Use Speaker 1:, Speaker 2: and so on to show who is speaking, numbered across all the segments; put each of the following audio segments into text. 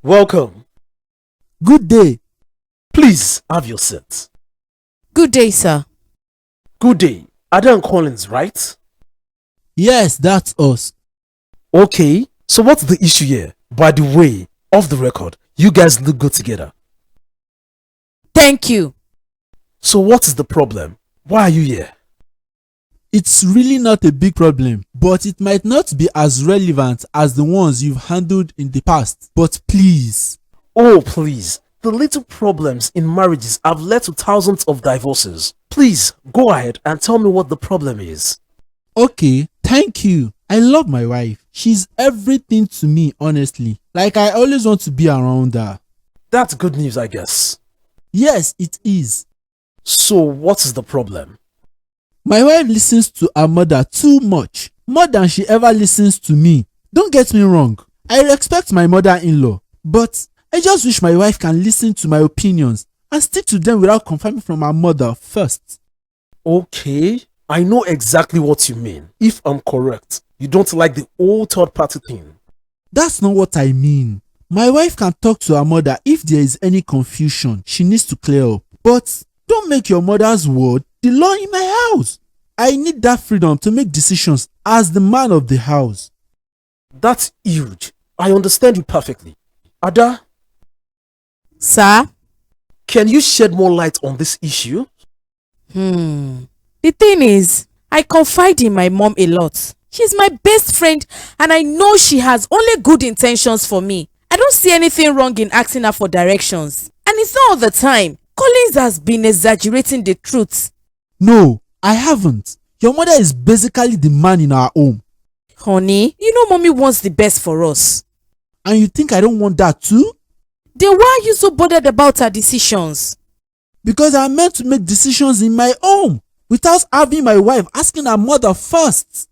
Speaker 1: Welcome.
Speaker 2: Good day.
Speaker 1: Please have your seat.
Speaker 3: Good day, sir.
Speaker 1: Good day. Ada and Collins, right?
Speaker 2: Yes, that's us.
Speaker 1: Okay, so what's the issue here? By the way, off the record, you guys look good together.
Speaker 3: Thank you.
Speaker 1: So what is the problem? Why are you here?
Speaker 2: It's really not a big problem, but it might not be as relevant as the ones you've handled in the past. But please.
Speaker 1: Oh, please. The little problems in marriages have led to thousands of divorces. Please, go ahead and tell me what the problem is.
Speaker 2: Okay, thank you. I love my wife. She's everything to me, honestly. Like I always want to be around her.
Speaker 1: That's good news, I guess.
Speaker 2: Yes, it is.
Speaker 1: So what is the problem?
Speaker 2: My wife listens to her mother too much, more than she ever listens to me. Don't get me wrong, I respect my mother-in-law, but I just wish my wife can listen to my opinions and stick to them without confirming from her mother first.
Speaker 1: Okay, I know exactly what you mean. If I'm correct, you don't like the whole third party thing.
Speaker 2: That's not what I mean. My wife can talk to her mother if there is any confusion she needs to clear up, but don't make your mother's word the law in my house. I need that freedom to make decisions as the man of the house.
Speaker 1: That's huge. I understand you perfectly. Ada,
Speaker 3: Sir?
Speaker 1: can you shed more light on this issue?
Speaker 3: The thing is, I confide in my mom a lot. She's my best friend and I know she has only good intentions for me. I don't see anything wrong in asking her for directions. And it's not all the time. Collins has been exaggerating the truth.
Speaker 2: No, I haven't. Your mother is basically the man in our home.
Speaker 3: Honey, you know mommy wants the best for us.
Speaker 2: And you think I don't want that too?
Speaker 3: Then why are you so bothered about her decisions?
Speaker 2: Because I'm meant to make decisions in my home without having my wife asking her mother first.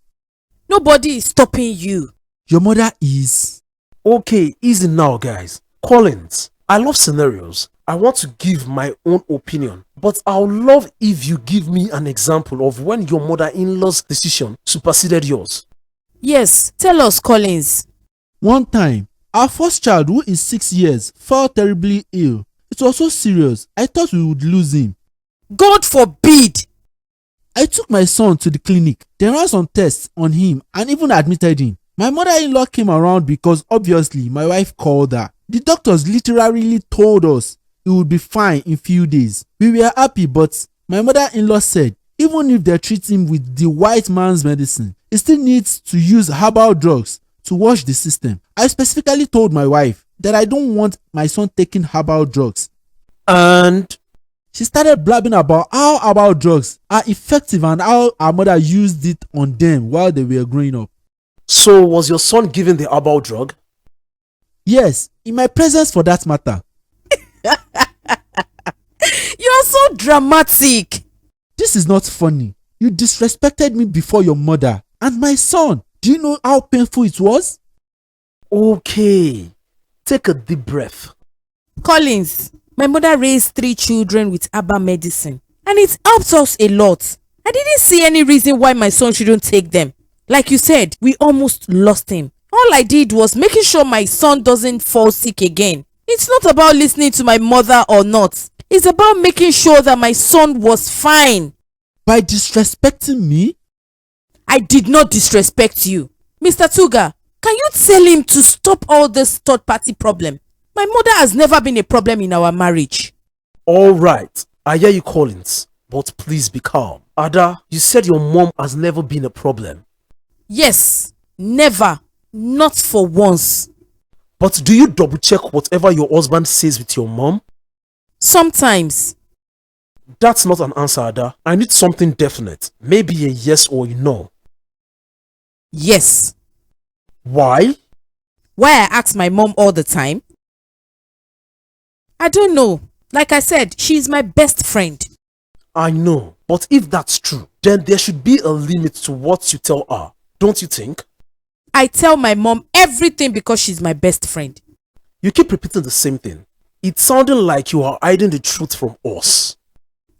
Speaker 3: Nobody is stopping you.
Speaker 2: Your mother is.
Speaker 1: Okay, easy now, guys. Collins, I love scenarios. I want to give my own opinion, but I would love if you give me an example of when your mother-in-law's decision superseded yours.
Speaker 3: Yes, tell us, Collins.
Speaker 2: One time, our first child, who is 6 years, fell terribly ill. It was so serious, I thought we would lose him.
Speaker 3: God forbid!
Speaker 2: I took my son to the clinic, then ran some tests on him and even admitted him. My mother-in-law came around because obviously my wife called her. The doctors literally told us he would be fine in few days. We were happy, but my mother-in-law said even if they treat him with the white man's medicine, he still needs to use herbal drugs to wash the system. I specifically told my wife that I don't want my son taking herbal drugs.
Speaker 1: And
Speaker 2: She started blabbing about how herbal drugs are effective and how her mother used it on them while they were growing up.
Speaker 1: so was your son given the herbal drug?
Speaker 2: Yes, in my presence for that matter.
Speaker 3: You are so dramatic.
Speaker 2: This is not funny. You disrespected me before your mother and my son. Do you know how painful it was?
Speaker 1: Okay, take a deep breath.
Speaker 3: Collins, my mother raised 3 children with herbal medicine and it helped us a lot. I didn't see any reason why my son shouldn't take them. Like you said, we almost lost him. All I did was making sure my son doesn't fall sick again. It's not about listening to my mother or not. It's about making sure that my son was fine.
Speaker 2: By disrespecting me?
Speaker 3: I did not disrespect you. Mr. Tuga, can you tell him to stop all this third party problem? My mother has never been a problem in our marriage.
Speaker 1: Alright, I hear you, Collins, but please be calm. Ada, you said your mom has never been a problem.
Speaker 3: Yes, never. Not for once.
Speaker 1: But do you double check whatever your husband says with your mom?
Speaker 3: Sometimes.
Speaker 1: That's not an answer, Ada. I need something definite. Maybe a yes or a no.
Speaker 3: Yes.
Speaker 1: Why?
Speaker 3: Why I ask my mom all the time? I don't know. Like I said, she is my best friend.
Speaker 1: I know, but if that's true, then there should be a limit to what you tell her, don't you think?
Speaker 3: I tell my mom everything because she's my best friend.
Speaker 1: You keep repeating the same thing. It's sounding like you are hiding the truth from us.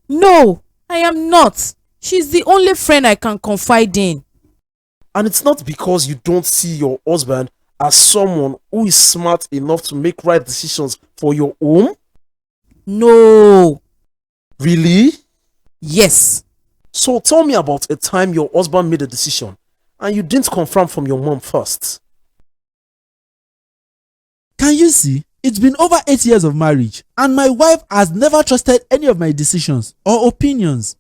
Speaker 3: No, I am not. She's the only friend I can confide in.
Speaker 1: And it's not because you don't see your husband as someone who is smart enough to make right decisions for your home?
Speaker 3: No.
Speaker 1: Really?
Speaker 3: Yes.
Speaker 1: So tell me about a time your husband made a decision and you didn't confirm from your mom first.
Speaker 2: Can you see? It's been over 8 years of marriage, and my wife has never trusted any of my decisions or opinions.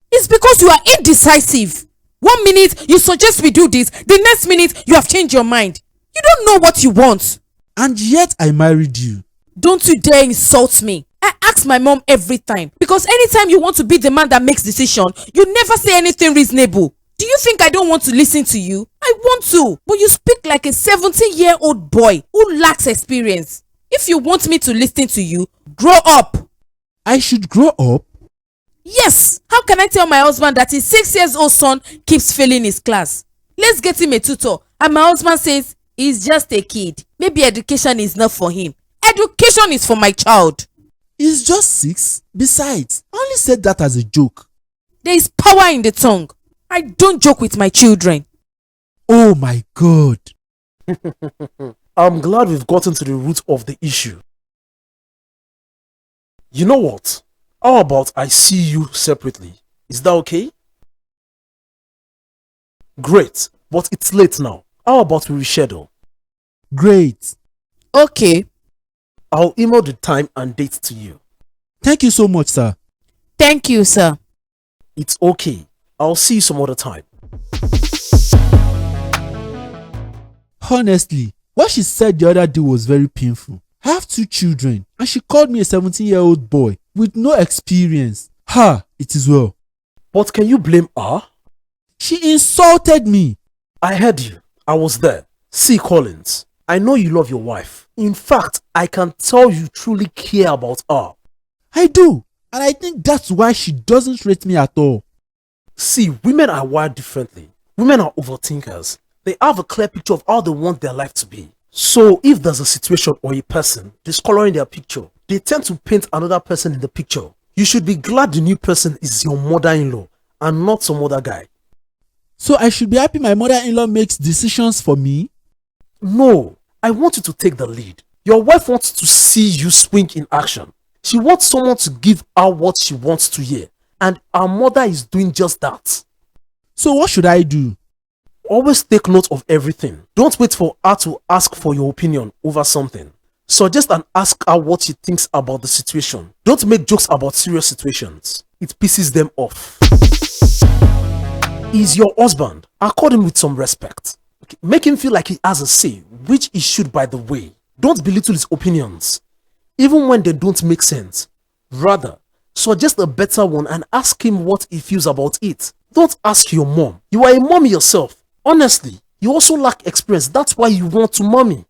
Speaker 3: It's because you are indecisive. 1 minute you suggest we do this, the next minute you have changed your mind. You don't know what you want.
Speaker 2: And yet I married you.
Speaker 3: Don't you dare insult me. I ask my mom every time, because anytime you want to be the man that makes decision, you never say anything reasonable. Do you think I don't want to listen to you? I want to, but you speak like a 17-year-old boy who lacks experience. If you want me to listen to you, grow up.
Speaker 2: I should grow up?
Speaker 3: Yes. How can I tell my husband that his 6-year-old son keeps failing his class? Let's get him a tutor, and my husband says he's just a kid. Maybe education is not for him. Education is for my child.
Speaker 2: He's just 6. Besides, I only said that as a joke.
Speaker 3: There is power in the tongue. I don't joke with my children.
Speaker 2: Oh my God.
Speaker 1: I'm glad we've gotten to the root of the issue. You know what? How about I see you separately? Is that okay? Great, but it's late now. How about we reschedule?
Speaker 2: Great.
Speaker 3: Okay.
Speaker 1: I'll email the time and date to you.
Speaker 2: Thank you so much, sir.
Speaker 3: Thank you, sir.
Speaker 1: It's okay. I'll see you some other time.
Speaker 2: Honestly, what she said the other day was very painful. I have 2 children, and she called me a 17-year-old boy with no experience. It is well.
Speaker 1: But can you blame her?
Speaker 2: She insulted me.
Speaker 1: I heard you. I was there. See, Collins, I know you love your wife. In fact, I can tell you truly care about her.
Speaker 2: I do, and I think that's why she doesn't rate me at all.
Speaker 1: See, women are wired differently. Women are overthinkers. They have a clear picture of how they want their life to be. So if there's a situation or a person discoloring their picture, they tend to paint another person in the picture. You should be glad the new person is your mother-in-law and not some other guy.
Speaker 2: So I should be happy my mother-in-law makes decisions for me?
Speaker 1: No, I want you to take the lead. Your wife wants to see you swing in action. She wants someone to give her what she wants to hear. And our mother is doing just that.
Speaker 2: So what should I do?
Speaker 1: Always take note of everything. Don't wait for her to ask for your opinion over something. Suggest and ask her what she thinks about the situation. Don't make jokes about serious situations. It pisses them off. He's your husband. Accord him with some respect. Okay. Make him feel like he has a say, which he should, by the way. Don't belittle his opinions, even when they don't make sense. Rather, suggest a better one and ask him what he feels about it. Don't ask your mom. You are a mommy yourself. Honestly, you also lack experience. That's why you want to mommy.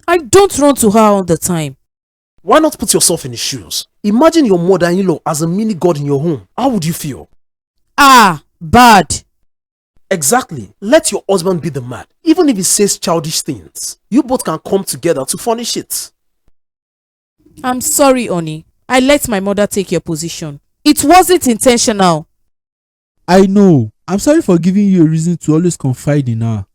Speaker 3: I don't run to her all the time.
Speaker 1: Why not put yourself in his shoes? Imagine your mother-in-law as a mini god in your home. How would you feel?
Speaker 3: Bad.
Speaker 1: Exactly. Let your husband be the man. Even if he says childish things, you both can come together to furnish it.
Speaker 3: I'm sorry, Oni. I let my mother take your position. It wasn't intentional.
Speaker 2: I know. I'm sorry for giving you a reason to always confide in her.